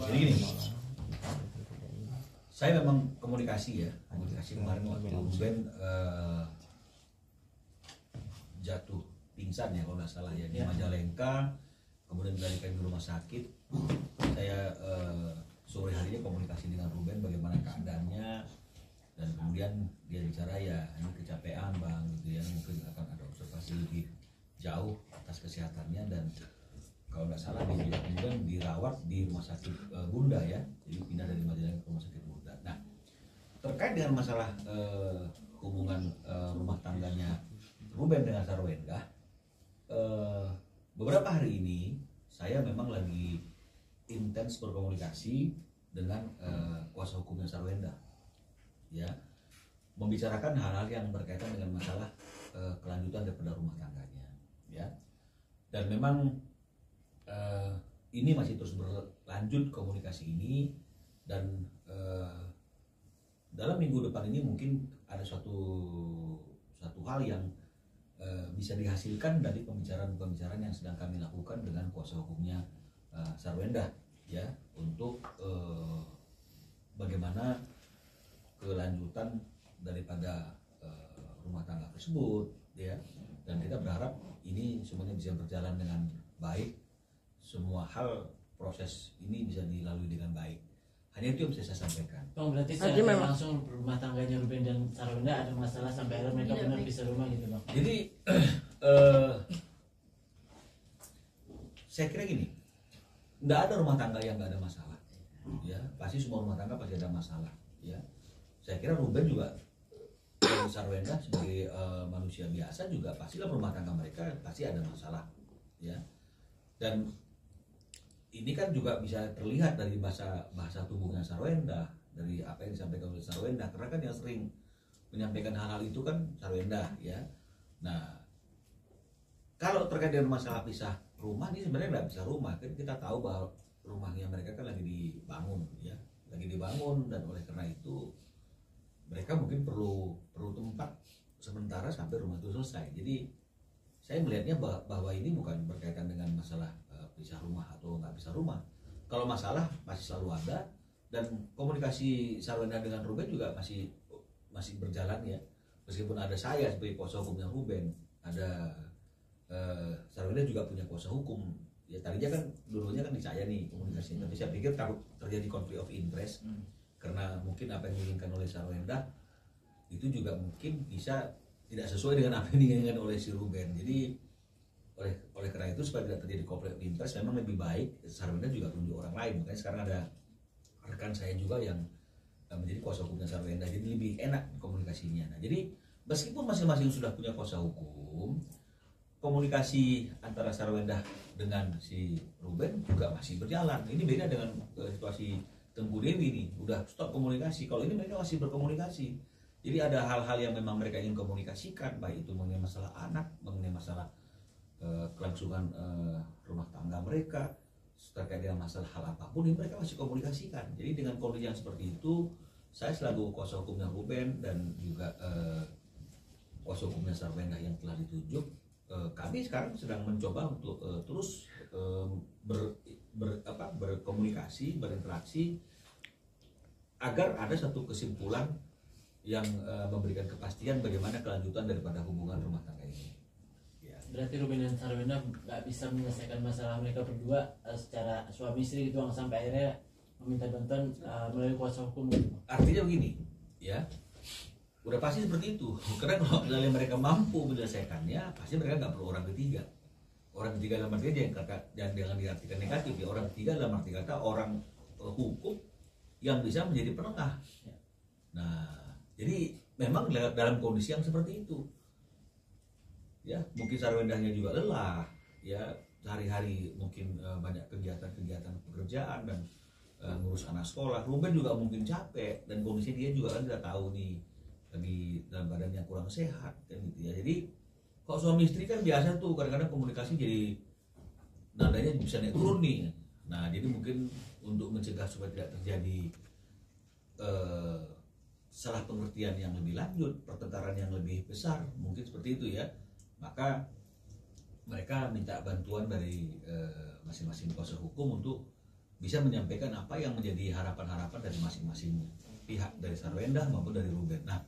Jadi gini, saya memang komunikasi kemarin waktu Ruben jatuh pingsan ya kalau nggak salah ya di Majalengka, kemudian dilarikan ke rumah sakit. Saya sore harinya komunikasi dengan Ruben bagaimana keadaannya, dan kemudian dia bicara ya ini kecapean bang gitu ya, mungkin akan ada observasi lebih jauh atas kesehatannya, dan kalau nggak salah dia kemudian dirawat di rumah sakit Bunda ya, jadi pindah dari Majalengka ke rumah sakit Bunda. Nah terkait dengan masalah hubungan rumah tangganya Ruben dengan Sarwenda, beberapa hari ini saya memang lagi intens berkomunikasi dengan kuasa hukumnya Sarwenda, ya, membicarakan hal-hal yang berkaitan dengan masalah kelanjutan daripada rumah tangganya, ya, dan memang ini masih terus berlanjut komunikasi ini, dan dalam minggu depan ini mungkin ada suatu hal yang bisa dihasilkan dari pembicaraan yang sedang kami lakukan dengan kuasa hukumnya Sarwenda, ya, untuk bagaimana kelanjutan daripada rumah tangga tersebut, ya, dan kita berharap ini semuanya bisa berjalan dengan baik, semua hal proses ini bisa dilalui dengan baik. Hanya itu yang bisa saya sampaikan. Bang, berarti secara langsung rumah tangganya Ruben dan Sarwenda ada masalah sampai akhirnya mereka benar bisa rumah gitu bang? Jadi saya kira gini, nggak ada rumah tangga yang nggak ada masalah, ya, pasti semua rumah tangga pasti ada masalah, ya. Saya kira Ruben juga, Sarwenda sebagai manusia biasa juga pasti dalam rumah tangga mereka pasti ada masalah, ya. Dan ini kan juga bisa terlihat dari bahasa tubuhnya Sarwenda, dari apa yang disampaikan oleh Sarwenda, karena kan yang sering menyampaikan hal-hal itu kan Sarwenda, ya. Nah, kalau terkait dengan masalah pisah rumah, ini sebenarnya nggak bisa rumah, kan kita tahu bahwa rumahnya mereka kan lagi dibangun, ya, lagi dibangun, dan oleh karena itu mereka mungkin perlu tempat sementara sampai rumah itu selesai. Jadi saya melihatnya bahwa ini bukan berkaitan dengan masalah pisah rumah atau nggak bisa rumah. Kalau masalah masih selalu ada, dan komunikasi Sarwenda dengan Ruben juga masih berjalan, ya. Meskipun ada saya sebagai kuasa hukumnya Ruben, ada Sarwenda juga punya kuasa hukum. Ya tadinya kan dulunya kan di saya nih komunikasi, tapi saya pikir takut terjadi konflik of interest, karena mungkin apa yang diinginkan oleh Sarwenda itu juga mungkin bisa tidak sesuai dengan apa yang diinginkan oleh si Ruben. Jadi oleh karena itu supaya tidak terjadi konflik of interest, memang lebih baik Sarwenda juga tunjuk orang lain. Makanya sekarang ada rekan saya juga yang menjadi kuasa hukumnya Sarwenda, jadi lebih enak komunikasinya. Nah, jadi meskipun masing-masing sudah punya kuasa hukum, komunikasi antara Sarwenda dengan si Ruben juga masih berjalan. Ini beda dengan situasi Tengku Dewi nih, udah stop komunikasi. Kalau ini mereka masih berkomunikasi. Jadi ada hal-hal yang memang mereka ingin komunikasikan, baik itu mengenai masalah anak, mengenai masalah kelangsungan rumah tangga mereka, terkait dengan masalah hal apapun, ini mereka masih komunikasikan. Jadi dengan kondisi yang seperti itu, saya selaku kuasa hukumnya Ruben dan juga kuasa hukumnya Sarwenda yang telah ditunjuk, kami sekarang sedang mencoba untuk terus berkomunikasi, berinteraksi, agar ada satu kesimpulan yang memberikan kepastian bagaimana kelanjutan daripada hubungan rumah tangga ini. Ya. Berarti Ruben dan Sarwenda nggak bisa menyelesaikan masalah mereka berdua secara suami istri gitu, sampai akhirnya meminta bantuan melalui kuasa hukum. Artinya begini, ya, udah pasti seperti itu. Karena kalau misalnya mereka mampu menyelesaikannya, pasti mereka nggak perlu orang ketiga. Orang ketiga dalam arti jangan diartikan negatif, ya. Orang ketiga dalam arti kata orang hukum yang bisa menjadi penengah. Nah, jadi memang dalam kondisi yang seperti itu, ya, mungkin Sarwendanya juga lelah, ya, sehari-hari mungkin banyak kegiatan pekerjaan dan ngurus anak sekolah. Ruben juga mungkin capek, dan kondisi dia juga kan tidak tahu nih lagi dalam badan yang kurang sehat, kan gitu ya. Jadi kalau suami istri kan biasa tuh kadang-kadang komunikasi jadi nadanya bisa naik turun nih. Nah, jadi mungkin untuk mencegah supaya tidak terjadi salah pengertian yang lebih lanjut, pertengkaran yang lebih besar, mungkin seperti itu, ya, maka mereka minta bantuan dari masing-masing kuasa hukum untuk bisa menyampaikan apa yang menjadi harapan-harapan dari masing-masing pihak, dari Sarwenda maupun dari Ruben. Nah,